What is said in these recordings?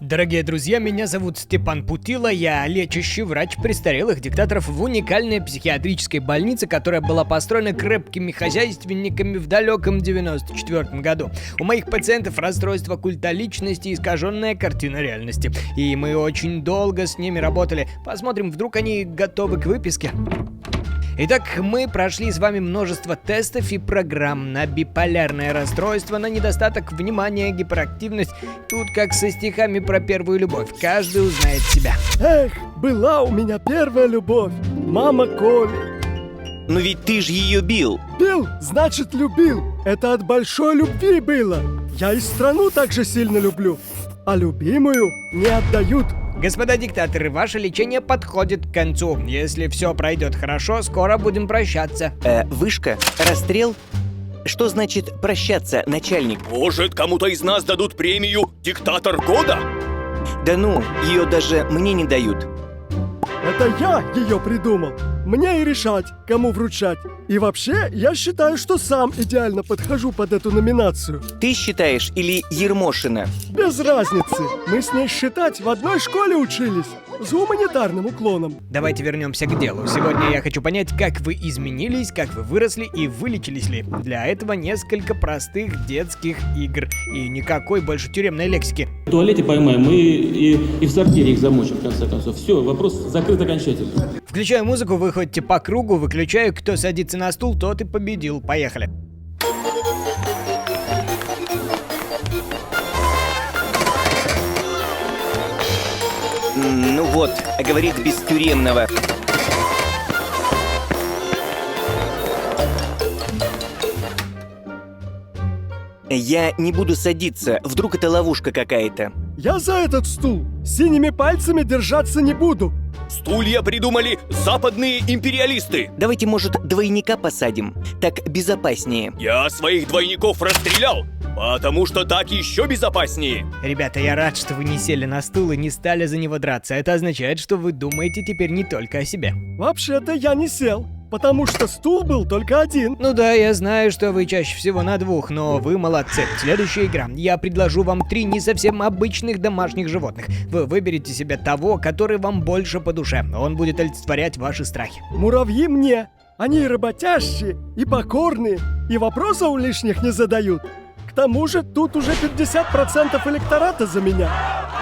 Дорогие друзья, меня зовут Степан Путила, я лечащий врач престарелых диктаторов в уникальной психиатрической больнице, которая была построена крепкими хозяйственниками в далеком 94 году. У моих пациентов расстройство культа личности и искаженная картина реальности. И мы очень долго с ними работали. Посмотрим, вдруг они готовы к выписке. Итак, мы прошли с вами множество тестов и программ на биполярное расстройство, на недостаток внимания, гиперактивность. Тут как со стихами про первую любовь, каждый узнает себя. Эх, была у меня первая любовь, мама Коли. Но ведь ты ж ее бил. Бил, значит любил. Это от большой любви было. Я и страну так же сильно люблю, а любимую не отдают. Господа диктаторы, ваше лечение подходит к концу. Если все пройдет хорошо, скоро будем прощаться. Вышка? Расстрел? Что значит прощаться, начальник? Может, кому-то из нас дадут премию «Диктатор года»? Да ну, ее даже мне не дают. Это я ее придумал. Мне и решать, кому вручать. И вообще, я считаю, что сам идеально подхожу под эту номинацию. Ты считаешь или Ермошина? Без разницы. Мы с ней считать в одной школе учились. С гуманитарным уклоном. Давайте вернемся к делу. Сегодня я хочу понять, как вы изменились, как вы выросли и вылечились ли. Для этого несколько простых детских игр и никакой больше тюремной лексики. В туалете поймаем, мы и в сортире их замочим, в конце концов. Все, вопрос закрыт окончательно. Включаю музыку, вы ходите по кругу, выключаю, кто садится на стул, тот и победил. Поехали. Ну вот, говорит без тюремного. Я не буду садиться, вдруг это ловушка какая-то. Я за этот стул синими пальцами держаться не буду. Стулья придумали западные империалисты. Давайте, может, двойника посадим? Так безопаснее. Я своих двойников расстрелял, потому что так еще безопаснее. Ребята, я рад, что вы не сели на стул и не стали за него драться. Это означает, что вы думаете теперь не только о себе. Вообще-то я не сел, потому что стул был только один. Ну да, я знаю, что вы чаще всего на двух, но вы молодцы. Следующая игра. Я предложу вам 3 не совсем обычных домашних животных. Вы выберете себе того, который вам больше по душе. Он будет олицетворять ваши страхи. Муравьи мне. Они и работящие, и покорные, и вопросов лишних не задают. К тому же тут уже 50% электората за меня.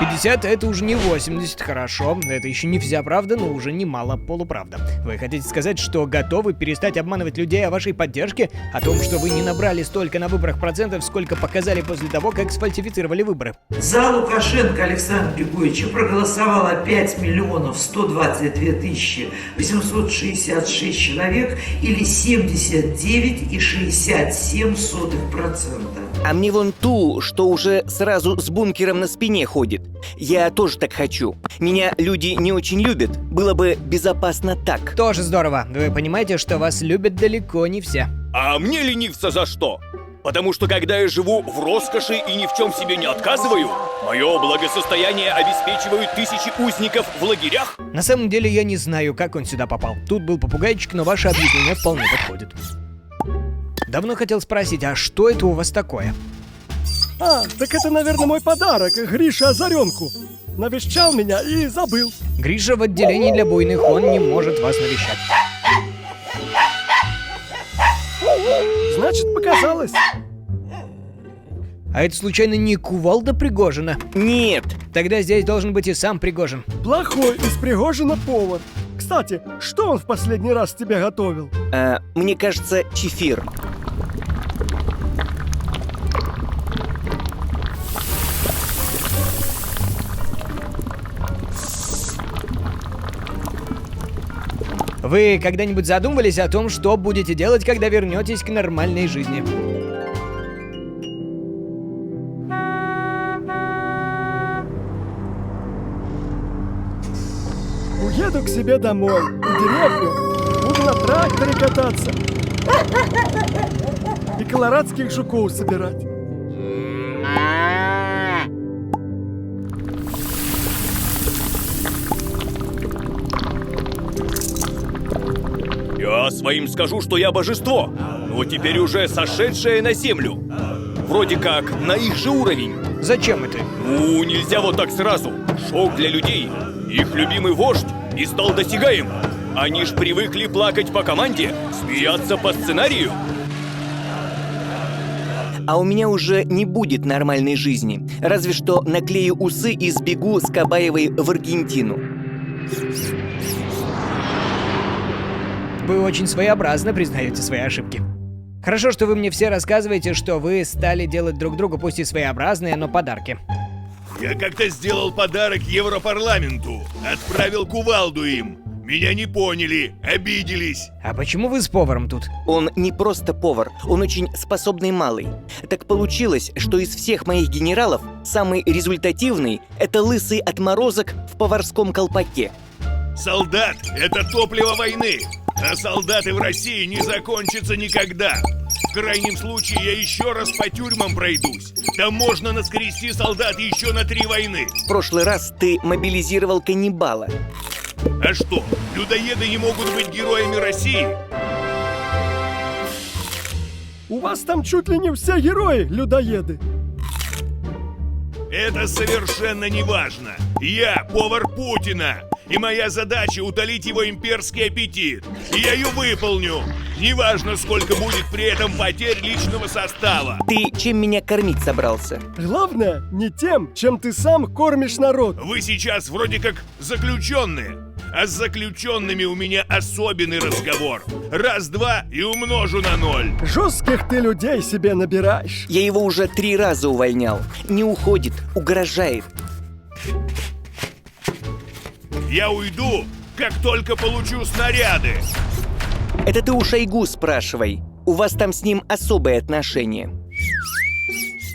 50 это уже не 80, хорошо. Это еще не вся правда, но уже немало полуправда. Вы хотите сказать, что готовы перестать обманывать людей о вашей поддержке? О том, что вы не набрали столько на выборах процентов, сколько показали после того, как сфальсифицировали выборы? За Лукашенко Александра Григорьевича проголосовало 5 миллионов 122 тысячи 866 человек или 79,67%. А мне вон ту, что уже сразу с бункером на спине ходит. Я тоже так хочу. Меня люди не очень любят. Было бы безопасно так. Тоже здорово. Вы понимаете, что вас любят далеко не все. А мне ленивца за что? Потому что когда я живу в роскоши и ни в чем себе не отказываю, мое благосостояние обеспечивают тысячи узников в лагерях. На самом деле я не знаю, как он сюда попал. Тут был попугайчик, но ваше объяснение вполне подходит. Давно хотел спросить, а что это у вас такое? А, так это, наверное, мой подарок Грише Озаренку. Навещал меня и забыл. Гриша в отделении для буйных, он не может вас навещать. Значит, показалось. А это случайно не кувалда Пригожина? Нет. Тогда здесь должен быть и сам Пригожин. Плохой из Пригожина повар. Кстати, что он в последний раз тебе готовил? Мне кажется, чефир. Вы когда-нибудь задумывались о том, что будете делать, когда вернетесь к нормальной жизни? Уеду к себе домой, в деревню. Буду на тракторе кататься. И колорадских жуков собирать. Я своим скажу, что я божество, но теперь уже сошедшее на землю. Вроде как на их же уровень. Зачем это? Ну, нельзя вот так сразу. Шок для людей. Их любимый вождь не стал досягаем. Они ж привыкли плакать по команде, смеяться по сценарию. А у меня уже не будет нормальной жизни. Разве что наклею усы и сбегу с Кабаевой в Аргентину. Вы очень своеобразно признаете свои ошибки. Хорошо, что вы мне все рассказываете, что вы стали делать друг другу пусть и своеобразные, но подарки. Я как-то сделал подарок Европарламенту. Отправил кувалду им. Меня не поняли, обиделись. А почему вы с поваром тут? Он не просто повар, он очень способный малый. Так получилось, что из всех моих генералов самый результативный – это лысый отморозок в поварском колпаке. Солдат – это топливо войны. А солдаты в России не закончатся никогда. В крайнем случае я еще раз по тюрьмам пройдусь. Там можно наскрести солдат еще на 3 войны. В прошлый раз ты мобилизировал каннибала. А что, людоеды не могут быть героями России? У вас там чуть ли не все герои, людоеды. Это совершенно не важно. Я повар Путина. И моя задача утолить его имперский аппетит. И я ее выполню. Неважно, сколько будет при этом потерь личного состава. Ты чем меня кормить собрался? Главное, не тем, чем ты сам кормишь народ. Вы сейчас вроде как заключенные. А с заключенными у меня особенный разговор. Раз-два и умножу на 0. Жестких ты людей себе набираешь. Я его уже 3 раза увольнял. Не уходит, угрожает. Я уйду, как только получу снаряды. Это ты у Шойгу спрашивай. У вас там с ним особые отношения.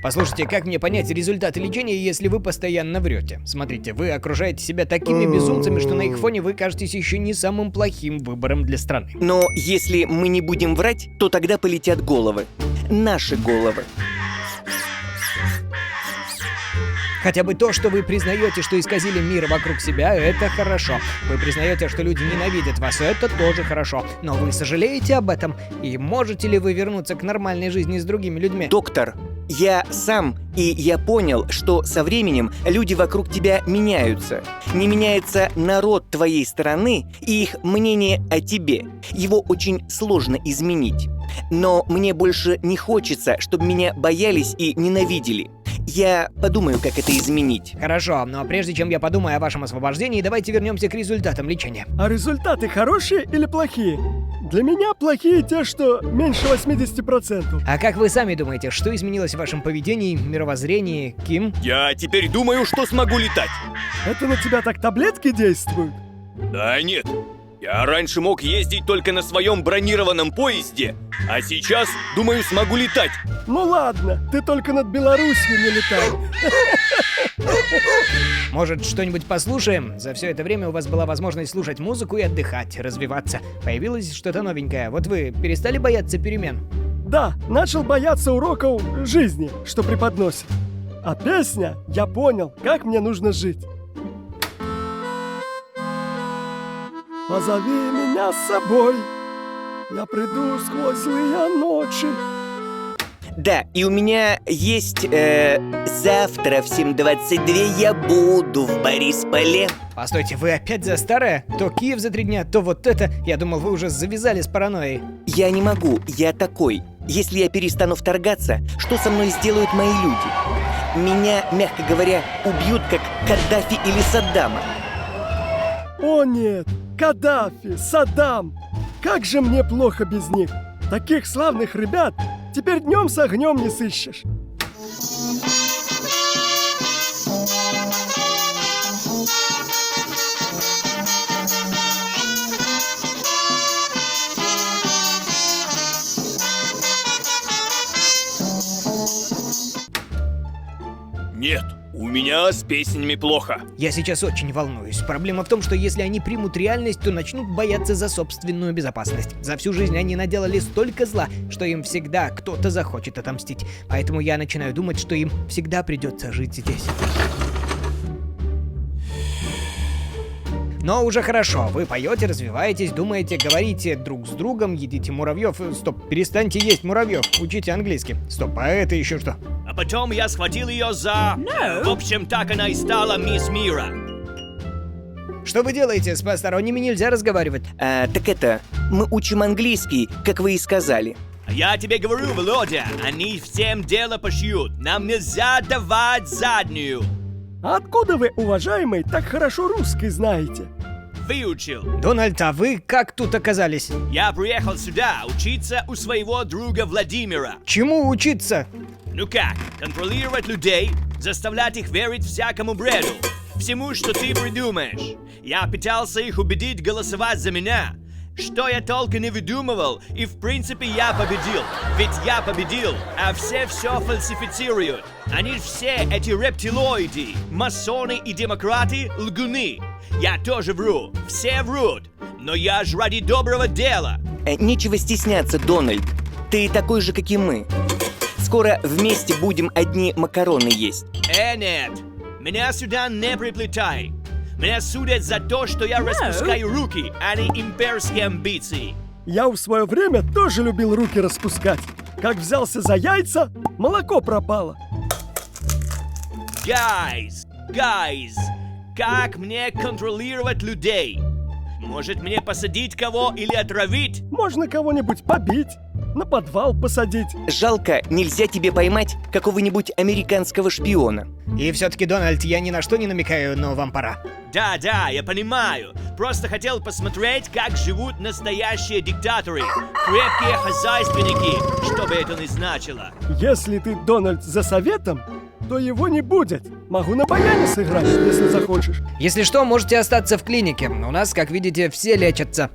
Послушайте, как мне понять результаты лечения, если вы постоянно врете? Смотрите, вы окружаете себя такими безумцами, что на их фоне вы кажетесь еще не самым плохим выбором для страны. Но если мы не будем врать, то тогда полетят головы. Наши головы. Хотя бы то, что вы признаете, что исказили мир вокруг себя, это хорошо. Вы признаете, что люди ненавидят вас, это тоже хорошо. Но вы сожалеете об этом? И можете ли вы вернуться к нормальной жизни с другими людьми? Доктор, я сам, и я понял, что со временем люди вокруг тебя меняются. Не меняется народ твоей страны и их мнение о тебе. Его очень сложно изменить. Но мне больше не хочется, чтобы меня боялись и ненавидели. Я подумаю, как это изменить. Хорошо, но прежде чем я подумаю о вашем освобождении, давайте вернемся к результатам лечения. А результаты хорошие или плохие? Для меня плохие те, что меньше 80%. А как вы сами думаете, что изменилось в вашем поведении, мировоззрении, Ким? Я теперь думаю, что смогу летать. Это на тебя так таблетки действуют? Да нет. Я раньше мог ездить только на своем бронированном поезде, а сейчас, думаю, смогу летать. Ну ладно, ты только над Беларусью не летал. Может, что-нибудь послушаем? За все это время у вас была возможность слушать музыку и отдыхать, развиваться. Появилось что-то новенькое. Вот вы перестали бояться перемен? Да, начал бояться уроков жизни, что преподносит. А песня, я понял, как мне нужно жить. Позови меня с собой, я приду сквозь злые ночи. Да, и у меня есть завтра в 7:22 я буду в Борисполе. Постойте, вы опять за старое? То Киев за 3 дня, то вот это. Я думал, вы уже завязали с паранойей. Я не могу, я такой. Если я перестану вторгаться, что со мной сделают мои люди? Меня, мягко говоря, убьют как Каддафи или Саддама. О нет, Каддафи, Саддам, как же мне плохо без них. Таких славных ребят теперь днем с огнем не сыщешь. Нет, у меня с песнями плохо. Я сейчас очень волнуюсь. Проблема в том, что если они примут реальность, то начнут бояться за собственную безопасность. За всю жизнь они наделали столько зла, что им всегда кто-то захочет отомстить. Поэтому я начинаю думать, что им всегда придется жить здесь. Но уже хорошо, вы поете, развиваетесь, думаете, говорите друг с другом, едите муравьев. Стоп, перестаньте есть муравьев, учите английский. Стоп, а это еще что? А потом я схватил ее за... В общем, так она и стала мисс Мира. Что вы делаете? С посторонними нельзя разговаривать. Так это, мы учим английский, как вы и сказали. А я тебе говорю, Володя, они всем дело пошьют. Нам нельзя давать заднюю. А откуда вы, уважаемый, так хорошо русский знаете? Выучил. Дональд, а вы как тут оказались? Я приехал сюда учиться у своего друга Владимира. Чему учиться? Ну как, контролировать людей, заставлять их верить всякому бреду, всему, что ты придумаешь. Я пытался их убедить голосовать за меня. Что я толком не выдумывал, и в принципе я победил. Ведь я победил, а все фальсифицируют. Они все эти рептилоиды, масоны и демократы лгуны. Я тоже вру, все врут. Но я же ради доброго дела. Нечего стесняться, Дональд. Ты такой же, как и мы. Скоро вместе будем одни макароны есть. Нет, меня сюда не приплетай. Меня судят за то, что я распускаю руки, а не имперские амбиции. Я в свое время тоже любил руки распускать. Как взялся за яйца, молоко пропало. Guys, как мне контролировать людей? Может мне посадить кого или отравить? Можно кого-нибудь побить, на подвал посадить. Жалко, нельзя тебе поймать какого-нибудь американского шпиона. И все-таки, Дональд, я ни на что не намекаю, но вам пора. Да, я понимаю. Просто хотел посмотреть, как живут настоящие диктаторы. Крепкие хозяйственники, что бы это ни значило. Если ты, Дональд, за советом, то его не будет. Могу на баяне сыграть, если захочешь. Если что, можете остаться в клинике. У нас, как видите, все лечатся.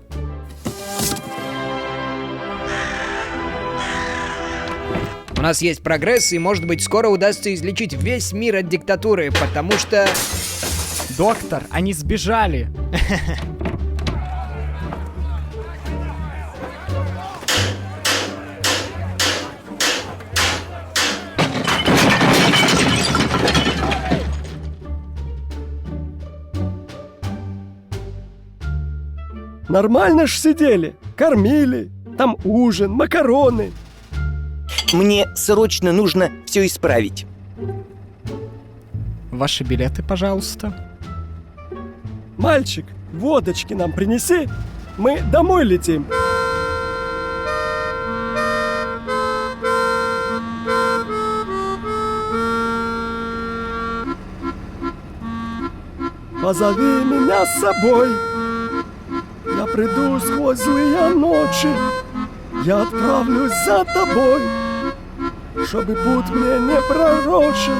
У нас есть прогресс, и, может быть, скоро удастся излечить весь мир от диктатуры, потому что... Доктор, они сбежали. Нормально ж сидели, кормили, там ужин, макароны. Мне срочно нужно все исправить. Ваши билеты, пожалуйста. Мальчик, водочки нам принеси, мы домой летим. Позови меня с собой, я приду сквозь злые ночи, я отправлюсь за тобой, чтобы путь мне не пророчил.